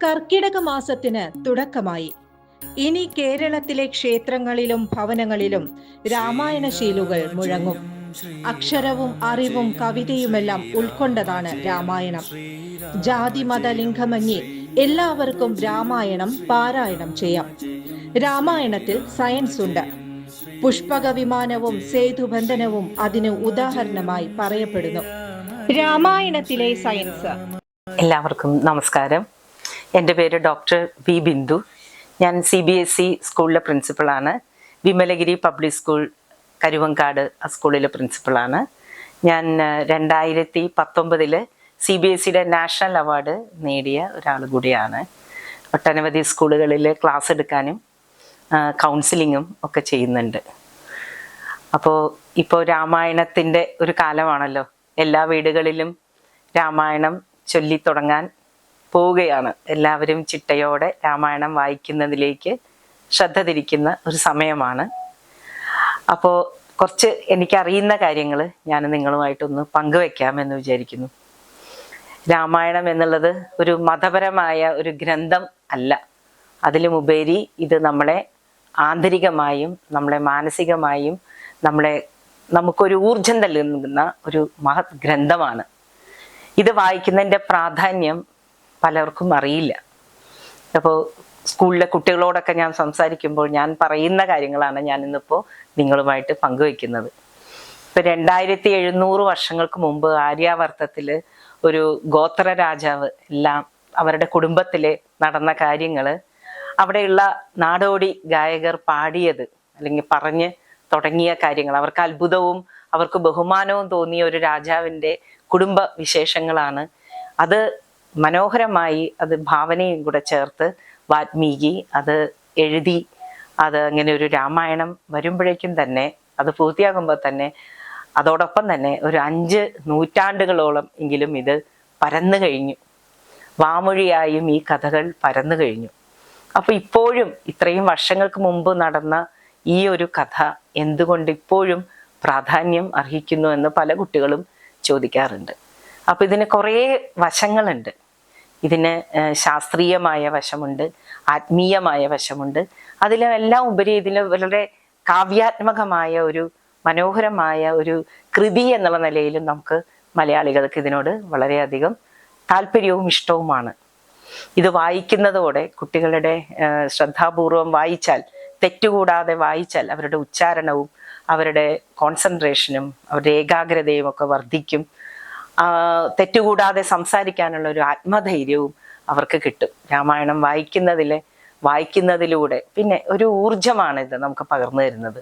കർക്കിടക മാസത്തിന് തുടക്കമായി. ഇനി കേരളത്തിലെ ക്ഷേത്രങ്ങളിലും ഭവനങ്ങളിലും രാമായണ ശീലുകൾ മുഴങ്ങും. അക്ഷരവും അറിവും കവിതയുമെല്ലാം ഉൾക്കൊണ്ടതാണ് രാമായണം. ജാതി മത ലിംഗമന്യേ എല്ലാവർക്കും രാമായണം പാരായണം ചെയ്യാം. രാമായണത്തിൽ സയൻസ് ഉണ്ട്. പുഷ്പക വിമാനവും സേതുബന്ധനവും അതിന് ഉദാഹരണമായി പറയപ്പെടുന്നു. രാമായണത്തിലെ സയൻസ്. എല്ലാവർക്കും നമസ്കാരം. എൻ്റെ പേര് ഡോക്ടർ വി ബിന്ദു. ഞാൻ CBSE സ്കൂളിലെ പ്രിൻസിപ്പളാണ്. വിമലഗിരി പബ്ലിക് സ്കൂൾ കരുവങ്കാട് സ്കൂളിലെ പ്രിൻസിപ്പളാണ്. ഞാൻ 2019 CBSEയുടെ നാഷണൽ അവാർഡ് നേടിയ ഒരാൾ കൂടിയാണ്. ഒട്ടനവധി സ്കൂളുകളിൽ ക്ലാസ് എടുക്കാനും കൗൺസിലിങ്ങും ഒക്കെ ചെയ്യുന്നുണ്ട്. ഇപ്പോൾ രാമായണത്തിൻ്റെ ഒരു കാലമാണല്ലോ. എല്ലാ വീടുകളിലും രാമായണം ചൊല്ലിത്തുടങ്ങാൻ പോവുകയാണ്. എല്ലാവരും ചിട്ടയോടെ രാമായണം വായിക്കുന്നതിലേക്ക് ശ്രദ്ധ തിരിക്കുന്ന ഒരു സമയമാണ്. അപ്പോൾ കുറച്ച് എനിക്കറിയുന്ന കാര്യങ്ങൾ ഞാൻ നിങ്ങളുമായിട്ടൊന്ന് പങ്കുവെക്കാമെന്ന് വിചാരിക്കുന്നു. രാമായണം എന്നുള്ളത് ഒരു മതപരമായ ഒരു ഗ്രന്ഥം അല്ല. അതിലുമുപരി ഇത് നമ്മളെ ആന്തരികമായും നമ്മളെ മാനസികമായും നമുക്കൊരു ഊർജം നൽകുന്ന ഒരു മഹത് ഗ്രന്ഥമാണ്. ഇത് വായിക്കുന്നതിൻ്റെ പ്രാധാന്യം പലർക്കും അറിയില്ല. അപ്പോൾ സ്കൂളിലെ കുട്ടികളോടൊക്കെ ഞാൻ സംസാരിക്കുമ്പോൾ ഞാൻ പറയുന്ന കാര്യങ്ങളാണ് ഞാൻ ഇന്നിപ്പോൾ നിങ്ങളുമായിട്ട് പങ്കുവെക്കുന്നത്. ഇപ്പോൾ 2700 വർഷങ്ങൾക്ക് മുമ്പ് ആര്യാവർത്തത്തിൽ ഒരു ഗോത്ര രാജാവ് എല്ലാം അവരുടെ കുടുംബത്തിൽ നടന്ന കാര്യങ്ങൾ അവിടെയുള്ള നാടോടി ഗായകർ പാടിയത് അല്ലെങ്കിൽ പറഞ്ഞ് തുടങ്ങിയ കാര്യങ്ങൾ, അവർക്ക് അത്ഭുതവും അവർക്ക് ബഹുമാനവും തോന്നിയ ഒരു രാജാവിൻ്റെ കുടുംബ വിശേഷങ്ങളാണ്. അത് മനോഹരമായി അത് ഭാവനയും കൂടെ ചേർത്ത് വാൽമീകി അത് എഴുതി. അത് അങ്ങനെ ഒരു രാമായണം വരുമ്പോഴേക്കും തന്നെ അത് പൂർത്തിയാകുമ്പോൾ തന്നെ അതോടൊപ്പം തന്നെ ഒരു 5 നൂറ്റാണ്ടുകളോളം എങ്കിലും ഇത് പരന്നു കഴിഞ്ഞു. വാമൊഴിയായും ഈ കഥകൾ പരന്നു കഴിഞ്ഞു. അപ്പോൾ ഇപ്പോഴും ഇത്രയും വർഷങ്ങൾക്ക് മുമ്പ് നടന്ന ഈ ഒരു കഥ എന്തുകൊണ്ട് ഇപ്പോഴും പ്രാധാന്യം അർഹിക്കുന്നു എന്ന് പല കുട്ടികളും ചോദിക്കാറുണ്ട്. അപ്പോൾ ഇതിന് കുറേ വശങ്ങളുണ്ട്. ഇതിന് ശാസ്ത്രീയമായ വശമുണ്ട്, ആത്മീയമായ വശമുണ്ട്. അതിലെല്ലാം ഉപരി ഇതിൽ വളരെ കാവ്യാത്മകമായ ഒരു മനോഹരമായ ഒരു കൃതി എന്നുള്ള നിലയിലും നമുക്ക് മലയാളികൾക്ക് ഇതിനോട് വളരെയധികം താല്പര്യവും ഇഷ്ടവുമാണ്. ഇത് വായിക്കുന്നതോടെ കുട്ടികളുടെ ശ്രദ്ധാപൂർവം വായിച്ചാൽ, തെറ്റുകൂടാതെ വായിച്ചാൽ അവരുടെ ഉച്ചാരണവും അവരുടെ കോൺസെൻട്രേഷനും അവരുടെ ഏകാഗ്രതയും ഒക്കെ വർദ്ധിക്കും. തെറ്റുകൂടാതെ സംസാരിക്കാനുള്ള ഒരു ആത്മധൈര്യവും അവർക്ക് കിട്ടും രാമായണം വായിക്കുന്നതിലൂടെ. പിന്നെ ഒരു ഊർജമാണിത് നമുക്ക് പകർന്നു തരുന്നത്.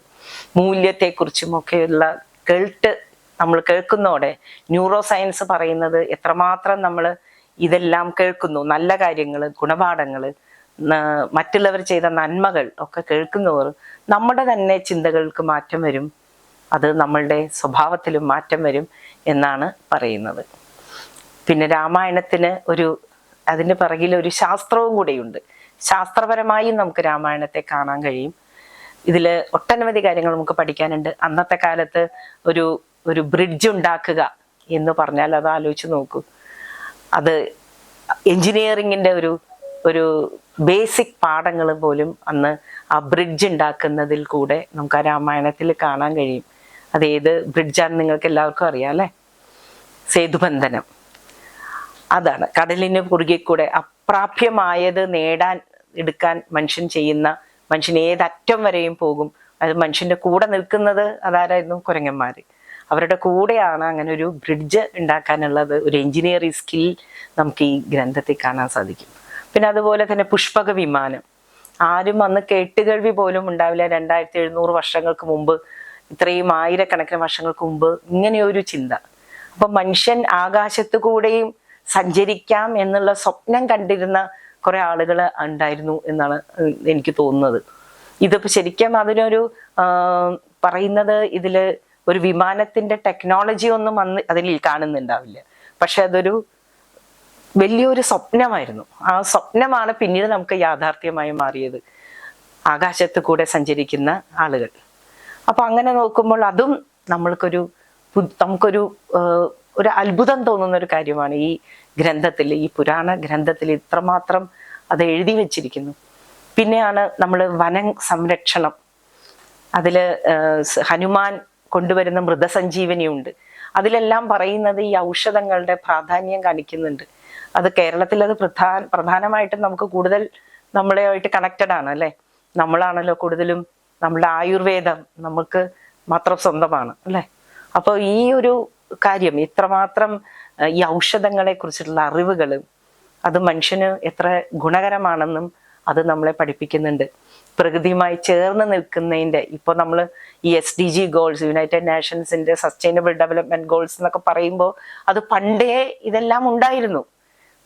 മൂല്യത്തെക്കുറിച്ചും ഒക്കെയുള്ള നമ്മൾ കേൾക്കുന്നതോടെ ന്യൂറോ സയൻസ് പറയുന്നത് എത്രമാത്രം നമ്മൾ ഇതെല്ലാം കേൾക്കുന്നു, നല്ല കാര്യങ്ങൾ, ഗുണപാഠങ്ങൾ, മറ്റുള്ളവർ ചെയ്ത നന്മകൾ ഒക്കെ കേൾക്കുന്നവർ നമ്മുടെ തന്നെ ചിന്തകൾക്ക് മാറ്റം വരും. അത് നമ്മളുടെ സ്വഭാവത്തിലും മാറ്റം വരും എന്നാണ് പറയുന്നത്. പിന്നെ രാമായണത്തിന് അതിൻ്റെ പിറകിൽ ഒരു ശാസ്ത്രവും കൂടെയുണ്ട്. ശാസ്ത്രപരമായും നമുക്ക് രാമായണത്തെ കാണാൻ കഴിയും. ഇതിൽ ഒട്ടനവധി കാര്യങ്ങൾ നമുക്ക് പഠിക്കാനുണ്ട്. അന്നത്തെ കാലത്ത് ഒരു ബ്രിഡ്ജ് ഉണ്ടാക്കുക എന്ന് പറഞ്ഞാൽ അത് ആലോചിച്ച് നോക്കൂ. അത് എൻജിനീയറിങ്ങിൻ്റെ ഒരു ബേസിക് പാഠങ്ങൾ പോലും അന്ന് ആ ബ്രിഡ്ജ് ഉണ്ടാക്കുന്നതിൽ കൂടെ നമുക്ക് ആ രാമായണത്തിൽ കാണാൻ കഴിയും. അതേത് ബ്രിഡ്ജാണെന്ന് നിങ്ങൾക്ക് എല്ലാവർക്കും അറിയാം അല്ലേ? സേതുബന്ധനം. അതാണ് കടലിന് കുറുകെ കൂടെ അപ്രാപ്യമായത് എടുക്കാൻ മനുഷ്യൻ ഏതറ്റം വരെയും പോകും. അത് മനുഷ്യന്റെ കൂടെ നിൽക്കുന്നത് അതാരായിരുന്നു? കുരങ്ങന്മാർ. അവരുടെ കൂടെയാണ് അങ്ങനെ ഒരു ബ്രിഡ്ജ് ഉണ്ടാക്കാനുള്ളത്. ഒരു എഞ്ചിനീയറിംഗ് സ്കിൽ നമുക്ക് ഈ ഗ്രന്ഥത്തിൽ കാണാൻ സാധിക്കും. പിന്നെ അതുപോലെ തന്നെ പുഷ്പക വിമാനം. ആരും അന്ന് കേട്ടുകേൾവി പോലും ഉണ്ടാവില്ല. 2700 വർഷങ്ങൾക്ക് മുമ്പ്, ഇത്രയും ആയിരക്കണക്കിന് വർഷങ്ങൾക്ക് മുമ്പ് ഇങ്ങനെയൊരു ചിന്ത. അപ്പം മനുഷ്യൻ ആകാശത്തു കൂടെയും സഞ്ചരിക്കാം എന്നുള്ള സ്വപ്നം കണ്ടിരുന്ന കുറെ ആളുകൾ ഉണ്ടായിരുന്നു എന്നാണ് എനിക്ക് തോന്നുന്നത്. ഇതിപ്പോൾ ശരിക്കും അതിനൊരു പറയുന്നത് ഇതില് ഒരു വിമാനത്തിന്റെ ടെക്നോളജി ഒന്നും അതിൽ കാണുന്നുണ്ടാവില്ല. പക്ഷെ അതൊരു വലിയൊരു സ്വപ്നമായിരുന്നു. ആ സ്വപ്നമാണ് പിന്നീട് നമുക്ക് യാഥാർത്ഥ്യമായി മാറിയത്. ആകാശത്ത് കൂടെ സഞ്ചരിക്കുന്ന ആളുകൾ. അപ്പൊ അങ്ങനെ നോക്കുമ്പോൾ അതും നമുക്കൊരു ഒരു അത്ഭുതം തോന്നുന്ന ഒരു കാര്യമാണ് ഈ ഗ്രന്ഥത്തിൽ, ഈ പുരാണ ഗ്രന്ഥത്തിൽ ഇത്രമാത്രം അത് എഴുതി വെച്ചിരിക്കുന്നു. പിന്നെയാണ് നമ്മൾ വന സംരക്ഷണം, അതില് ഹനുമാൻ കൊണ്ടുവരുന്ന മൃതസഞ്ജീവനിയുണ്ട്. അതിലെല്ലാം പറയുന്നത് ഈ ഔഷധങ്ങളുടെ പ്രാധാന്യം കാണിക്കുന്നുണ്ട്. അത് കേരളത്തിൽ അത് പ്രധാനമായിട്ടും നമുക്ക് കൂടുതൽ നമ്മളെയായിട്ട് കണക്റ്റഡ് ആണ് അല്ലേ. നമ്മളാണല്ലോ കൂടുതലും, നമ്മളുടെ ആയുർവേദം നമുക്ക് മാത്രം സ്വന്തമാണ് അല്ലേ. അപ്പോൾ ഈ ഒരു കാര്യം ഇത്രമാത്രം ഈ ഔഷധങ്ങളെ കുറിച്ചിട്ടുള്ള അറിവുകൾ അത് മനുഷ്യന് എത്ര ഗുണകരമാണെന്നും അത് നമ്മളെ പഠിപ്പിക്കുന്നുണ്ട്. പ്രകൃതിയുമായി ചേർന്ന് നിൽക്കുന്നതിൻ്റെ, ഇപ്പോൾ നമ്മൾ ഈ SDG ഗോൾസ്, യുണൈറ്റഡ് നേഷൻസിന്റെ സസ്റ്റൈനബിൾ ഡെവലപ്മെന്റ് ഗോൾസ് എന്നൊക്കെ പറയുമ്പോൾ അത് പണ്ടേ ഇതെല്ലാം ഉണ്ടായിരുന്നു.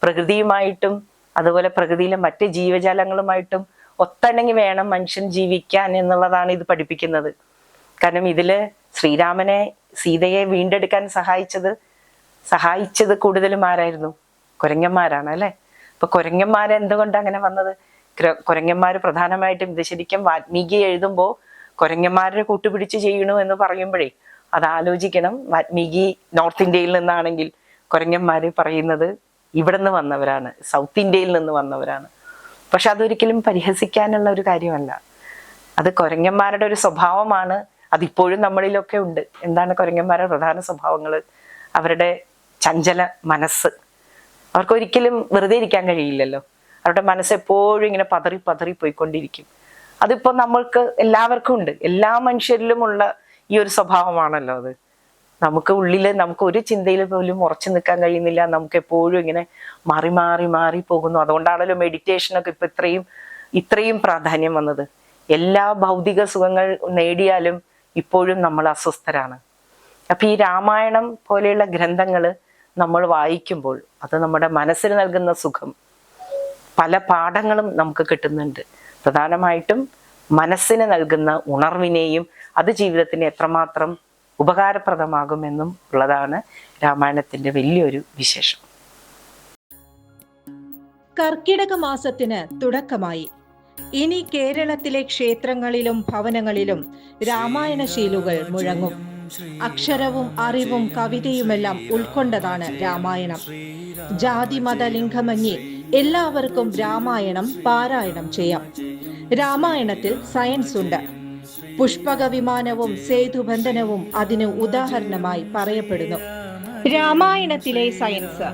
പ്രകൃതിയുമായിട്ടും അതുപോലെ പ്രകൃതിയിലെ മറ്റ് ജീവജാലങ്ങളുമായിട്ടും ഒത്തിണങ്ങി വേണം മനുഷ്യൻ ജീവിക്കാൻ എന്നുള്ളതാണ് ഇത് പഠിപ്പിക്കുന്നത്. കാരണം ഇതില് ശ്രീരാമനെ, സീതയെ വീണ്ടെടുക്കാൻ സഹായിച്ചത് കൂടുതലും ആരായിരുന്നു? കുരങ്ങന്മാരാണ് അല്ലെ. അപ്പൊ കുരങ്ങന്മാരെ എന്തുകൊണ്ട് അങ്ങനെ വന്നത്? കുരങ്ങന്മാര് പ്രധാനമായിട്ടും ഇത് ശരിക്കും വാൽമീകി എഴുതുമ്പോൾ കുരങ്ങന്മാരെ കൂട്ടുപിടിച്ച് ചെയ്യണു എന്ന് പറയുമ്പോഴേ അത് ആലോചിക്കണം. വാൽമീകി നോർത്ത് ഇന്ത്യയിൽ നിന്നാണെങ്കിൽ കുരങ്ങന്മാര് പറയുന്നത് ഇവിടെ നിന്ന് വന്നവരാണ്, സൗത്ത് ഇന്ത്യയിൽ നിന്ന് വന്നവരാണ്. പക്ഷെ അതൊരിക്കലും പരിഹസിക്കാനുള്ള ഒരു കാര്യമല്ല. അത് കുരങ്ങന്മാരുടെ ഒരു സ്വഭാവമാണ്. അതിപ്പോഴും നമ്മളിലൊക്കെ ഉണ്ട്. എന്താണ് കുരങ്ങന്മാരുടെ പ്രധാന സ്വഭാവങ്ങൾ? അവരുടെ ചഞ്ചല മനസ്സ്. അവർക്കൊരിക്കലും വെറുതെ ഇരിക്കാൻ കഴിയില്ലല്ലോ. അവരുടെ മനസ്സ് എപ്പോഴും ഇങ്ങനെ പതറി പോയിക്കൊണ്ടിരിക്കും. അതിപ്പോ നമ്മൾക്ക് എല്ലാവർക്കും ഉണ്ട്, എല്ലാ മനുഷ്യരിലുമുള്ള ഈ ഒരു സ്വഭാവമാണല്ലോ അത്. നമുക്ക് ഉള്ളില് നമുക്ക് ഒരു ചിന്തയിൽ പോലും ഉറച്ചു നിൽക്കാൻ കഴിയുന്നില്ല. നമുക്ക് എപ്പോഴും ഇങ്ങനെ മാറി പോകുന്നു. അതുകൊണ്ടാണല്ലോ മെഡിറ്റേഷനൊക്കെ ഇപ്പൊ ഇത്രയും പ്രാധാന്യം വന്നത്. എല്ലാ ഭൗതിക സുഖങ്ങൾ നേടിയാലും ഇപ്പോഴും നമ്മൾ അസ്വസ്ഥരാണ്. അപ്പൊ ഈ രാമായണം പോലെയുള്ള ഗ്രന്ഥങ്ങൾ നമ്മൾ വായിക്കുമ്പോൾ അത് നമ്മുടെ മനസ്സിന് നൽകുന്ന സുഖം, പല പാഠങ്ങളും നമുക്ക് കിട്ടുന്നുണ്ട്. പ്രധാനമായിട്ടും മനസ്സിന് നൽകുന്ന ഉണർവിനെയും അത് ജീവിതത്തിന് എത്രമാത്രം ഉപകാരപ്രദമാകുമെന്നും ഉള്ളതാണ് രാമായണത്തിന്റെ വലിയൊരു വിശേഷം. കർക്കിടക മാസത്തിന് തുടക്കമായി. ഇനി കേരളത്തിലെ ക്ഷേത്രങ്ങളിലും ഭവനങ്ങളിലും രാമായണശീലുകൾ മുഴങ്ങും. അക്ഷരവും അറിവും കവിതയുമെല്ലാം ഉൾക്കൊണ്ടതാണ് രാമായണം. ജാതി മത ലിംഗമന്യേ എല്ലാവർക്കും രാമായണം പാരായണം ചെയ്യാം. രാമായണത്തിൽ സയൻസ് ഉണ്ട്. പുഷ്പക വിമാനവും സേതുബന്ധനവും അതിന് ഉദാഹരണമായി പറയപ്പെടുന്നു. രാമായണത്തിലെ സയൻസ്